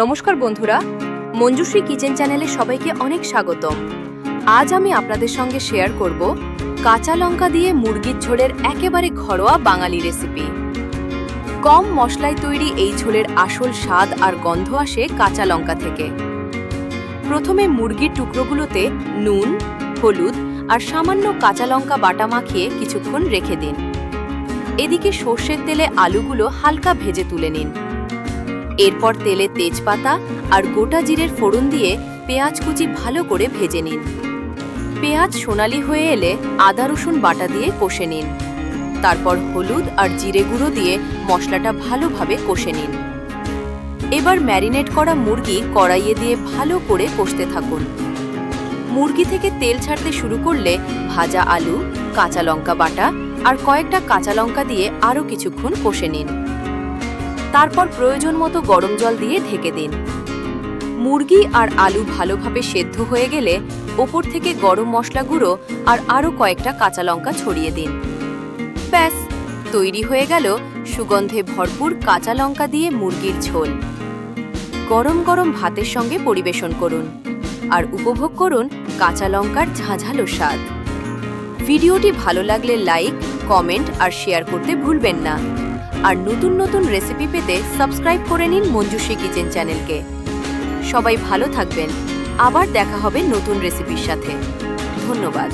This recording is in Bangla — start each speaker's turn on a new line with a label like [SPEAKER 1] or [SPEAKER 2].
[SPEAKER 1] নমস্কার বন্ধুরা, মঞ্জুশ্রী কিচেন চ্যানেলে সবাইকে অনেক স্বাগতম। আজ আমি আপনাদের সঙ্গে শেয়ার করব কাঁচা লঙ্কা দিয়ে মুরগির ঝোলের একেবারে ঘরোয়া বাঙালি রেসিপি। কম মশলায় তৈরি এই ঝোলের আসল স্বাদ আর গন্ধ আসে কাঁচা লঙ্কা থেকে। প্রথমে মুরগির টুকরোগুলোতে নুন, হলুদ আর সামান্য কাঁচা লঙ্কা বাটা মাখিয়ে কিছুক্ষণ রেখে দিন। এদিকে সর্ষের তেলে আলুগুলো হালকা ভেজে তুলে নিন। এরপর তেলে তেজপাতা আর গোটা জিরের ফোড়ন দিয়ে পেঁয়াজ কুচি ভালো করে ভেজে নিন। পেঁয়াজ সোনালি হয়ে এলে আদা রসুন বাটা দিয়ে কষে নিন। তারপর হলুদ আর জিরে গুঁড়ো দিয়ে মশলাটা ভালোভাবে কষে নিন। এবার ম্যারিনেট করা মুরগি কড়াইয়ে দিয়ে ভালো করে কষতে থাকুন। মুরগি থেকে তেল ছাড়তে শুরু করলে ভাজা আলু, কাঁচা লঙ্কা বাটা আর কয়েকটা কাঁচা লঙ্কা দিয়ে আরও কিছুক্ষণ কষে নিন। তারপর প্রয়োজন মতো গরম জল দিয়ে ঢেকে দিন। মুরগি আর আলু ভালোভাবে সেদ্ধ হয়ে গেলে ওপর থেকে গরম মশলা গুঁড়ো আর আরও কয়েকটা কাঁচা লঙ্কা ছড়িয়ে দিন। ব্যাস, তৈরি হয়ে গেল সুগন্ধে ভরপুর কাঁচা লঙ্কা দিয়ে মুরগির ঝোল। গরম গরম ভাতের সঙ্গে পরিবেশন করুন আর উপভোগ করুন কাঁচা লঙ্কার ঝাঁঝালো স্বাদ। ভিডিওটি ভালো লাগলে লাইক, কমেন্ট আর শেয়ার করতে ভুলবেন না। আর নতুন নতুন রেসিপি পেতে সাবস্ক্রাইব করে নিন মঞ্জুশ্রী কিচেন চ্যানেলকে। সবাই ভালো থাকবেন। আবার দেখা হবে নতুন রেসিপির সাথে। ধন্যবাদ।